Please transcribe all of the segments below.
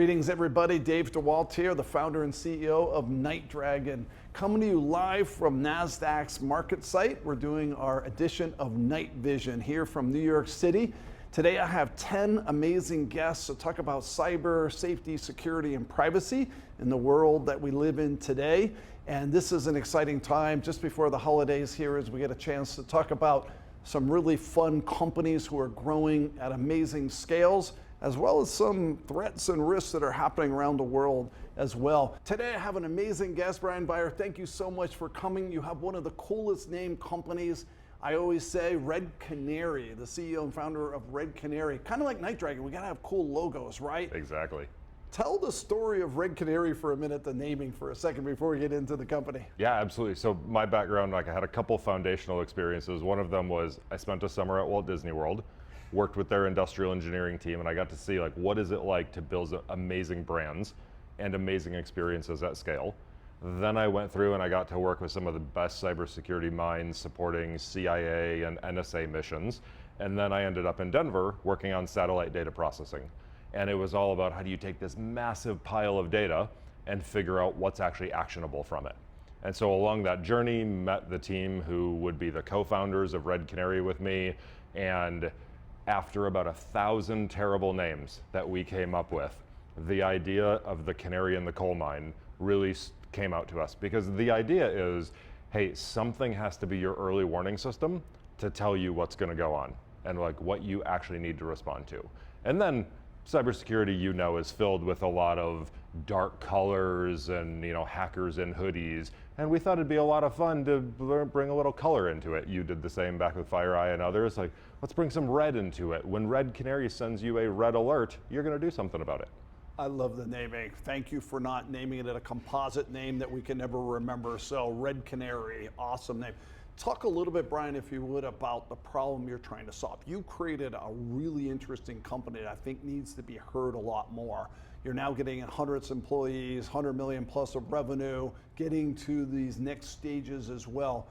Greetings everybody, Dave DeWalt here, the founder and CEO of NightDragon, coming to you live from NASDAQ's market site. We're doing our edition of NightVision here from New York City. Today I have 10 amazing guests to talk about cyber safety, security, and privacy in the world that we live in today. And this is an exciting time just before the holidays here as we get a chance to talk about some really fun companies who are growing at amazing scales, as well as some threats and risks that are happening around the world as well. Today I have an amazing guest, Beyer. Thank you so much for coming. You have one of the coolest named companies. I always say Red Canary, the CEO and founder of Red Canary. Kind of like NightDragon, we gotta have cool logos, right? Exactly. Tell the story of Red Canary for a minute, the naming for a second before we get into the company. Yeah, absolutely. So my background, I had a couple foundational experiences. One of them was I spent a summer at Walt Disney World, worked with their industrial engineering team, and I got to see what is it like to build amazing brands and amazing experiences at scale. Then I went through and I got to work with some of the best cybersecurity minds supporting CIA and NSA missions. And then I ended up in Denver working on satellite data processing. And it was all about how do you take this massive pile of data and figure out what's actually actionable from it. And so along that journey, met the team who would be the co-founders of Red Canary with me. And after about 1,000 terrible names that we came up with, the idea of the canary in the coal mine really came out to us, because the idea is, hey, something has to be your early warning system to tell you what's going to go on and what you actually need to respond to. And then cybersecurity, is filled with a lot of dark colors and hackers in hoodies, and we thought it'd be a lot of fun to bring a little color into it. You did the same back with FireEye and others. Let's bring some red into it. When Red Canary sends you a red alert, you're going to do something about it. I love the naming. Thank you for not naming it a composite name that we can never remember. So Red Canary, awesome name. Talk a little bit, Brian, if you would, about the problem you're trying to solve. You created a really interesting company that I think needs to be heard a lot more. You're now getting hundreds of employees, 100 million plus of revenue, getting to these next stages as well.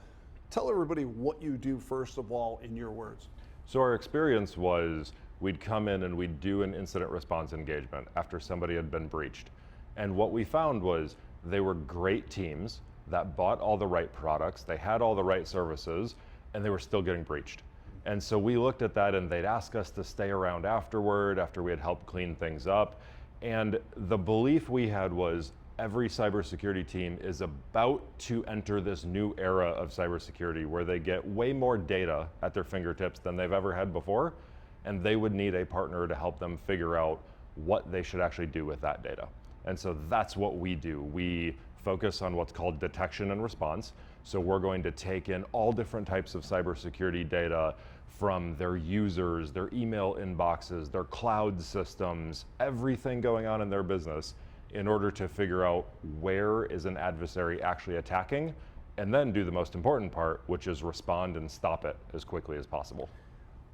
Tell everybody what you do, first of all, in your words. So our experience was we'd come in and we'd do an incident response engagement after somebody had been breached. And what we found was they were great teams that bought all the right products, they had all the right services, and they were still getting breached. And so we looked at that and they'd ask us to stay around afterward, after we had helped clean things up. And the belief we had was every cybersecurity team is about to enter this new era of cybersecurity where they get way more data at their fingertips than they've ever had before, and they would need a partner to help them figure out what they should actually do with that data. And so that's what we do. We focus on what's called detection and response. So we're going to take in all different types of cybersecurity data from their users, their email inboxes, their cloud systems, everything going on in their business in order to figure out where is an adversary actually attacking, and then do the most important part, which is respond and stop it as quickly as possible.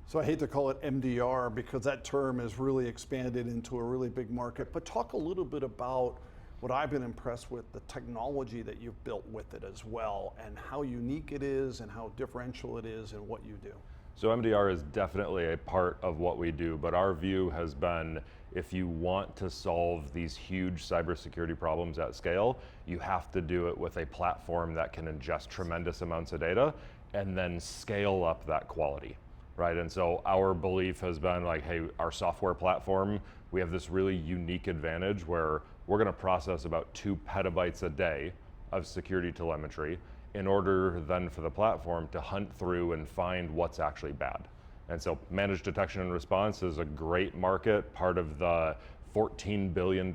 So I hate to call it MDR because that term is really expanded into a really big market, but talk a little bit about what I've been impressed with, the technology that you've built with it as well, and how unique it is and how differential it is in what you do. So MDR is definitely a part of what we do, but our view has been if you want to solve these huge cybersecurity problems at scale, you have to do it with a platform that can ingest tremendous amounts of data and then scale up that quality, right? And so our belief has been hey, our software platform, we have this really unique advantage where we're going to process about 2 petabytes a day of security telemetry in order then for the platform to hunt through and find what's actually bad. And so managed detection and response is a great market, part of the $14 billion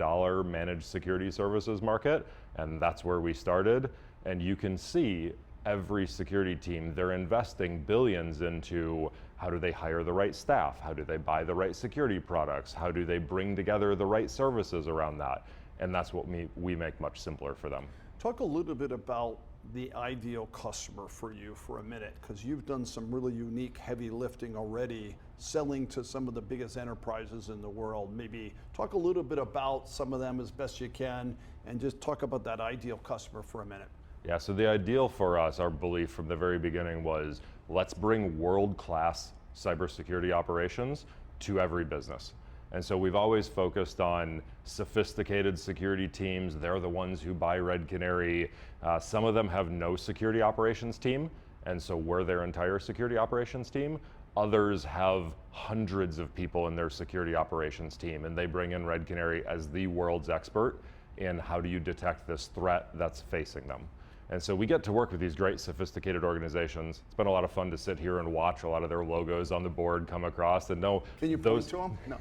managed security services market, and that's where we started. And you can see every security team, they're investing billions into how do they hire the right staff, how do they buy the right security products, how do they bring together the right services around that. And that's what we make much simpler for them. Talk a little bit about the ideal customer for you for a minute, because you've done some really unique heavy lifting already, selling to some of the biggest enterprises in the world. Maybe talk a little bit about some of them as best you can, and just talk about that ideal customer for a minute. Yeah, so the ideal for us, our belief from the very beginning was, let's bring world-class cybersecurity operations to every business. And so we've always focused on sophisticated security teams. They're the ones who buy Red Canary. Some of them have no security operations team, and so we're their entire security operations team. Others have hundreds of people in their security operations team, and they bring in Red Canary as the world's expert in how do you detect this threat that's facing them. And so we get to work with these great sophisticated organizations. It's been a lot of fun to sit here and watch a lot of their logos on the board come across and know Can you point to them? No.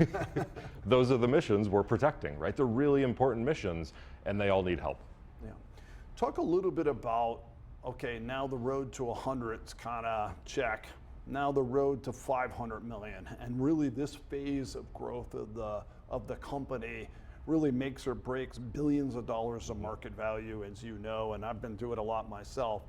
those are the missions we're protecting, right? They're really important missions and they all need help. Yeah. Talk a little bit about, okay, now the road to 100 is kind of check. Now the road to 500 million, and really this phase of growth of the company really makes or breaks billions of dollars of market value, as you know, and I've been doing it a lot myself.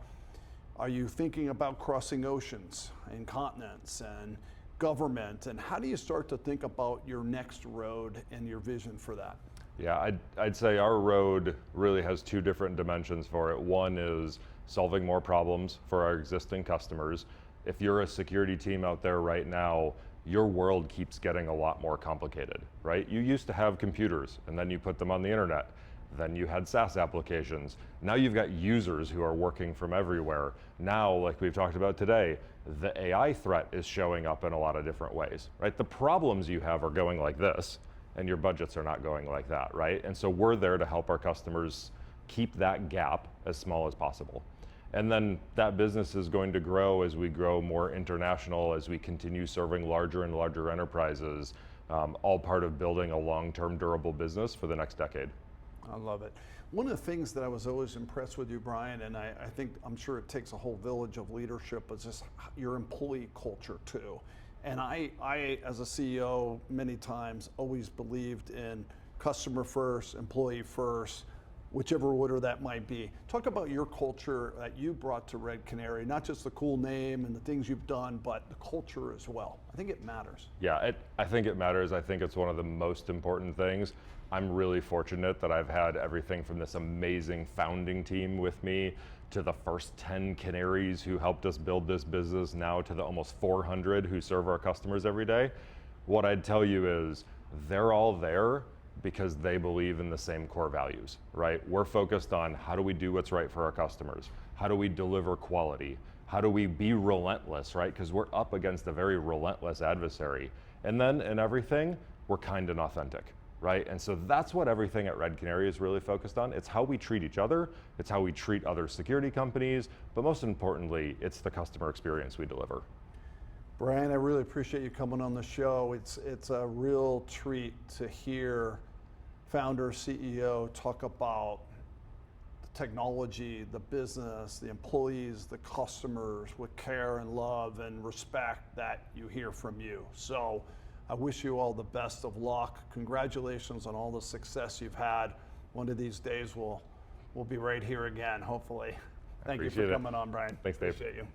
Are you thinking about crossing oceans and continents and government, and how do you start to think about your next road and your vision for that? Yeah, I'd say our road really has two different dimensions for it. One is solving more problems for our existing customers. If you're a security team out there right now, your world keeps getting a lot more complicated, right? You used to have computers and then you put them on the internet. Then you had SaaS applications. Now you've got users who are working from everywhere. Now, like we've talked about today, the AI threat is showing up in a lot of different ways, right? The problems you have are going like this and your budgets are not going like that, right? And so we're there to help our customers keep that gap as small as possible. And then that business is going to grow as we grow more international, as we continue serving larger and larger enterprises, all part of building a long-term durable business for the next decade. I love it. One of the things that I was always impressed with you, Brian, and I'm sure it takes a whole village of leadership, is just your employee culture too. And I, as a CEO, many times always believed in customer first, employee first, whichever order that might be. Talk about your culture that you brought to Red Canary, not just the cool name and the things you've done, but the culture as well. I think it matters. Yeah, I think it matters. I think it's one of the most important things. I'm really fortunate that I've had everything from this amazing founding team with me to the first 10 Canaries who helped us build this business, now to the almost 400 who serve our customers every day. What I'd tell you is they're all there because they believe in the same core values, right? We're focused on how do we do what's right for our customers? How do we deliver quality? How do we be relentless, right? Because we're up against a very relentless adversary. And then in everything, we're kind and authentic, right? And so that's what everything at Red Canary is really focused on. It's how we treat each other, it's how we treat other security companies, but most importantly, it's the customer experience we deliver. Brian, I really appreciate you coming on the show. It's a real treat to hear founder, CEO talk about the technology, the business, the employees, the customers with care and love and respect that you hear from you. So I wish you all the best of luck. Congratulations on all the success you've had. One of these days we'll be right here again, hopefully. Thank you for coming on, Brian. Thanks, Dave. Appreciate you.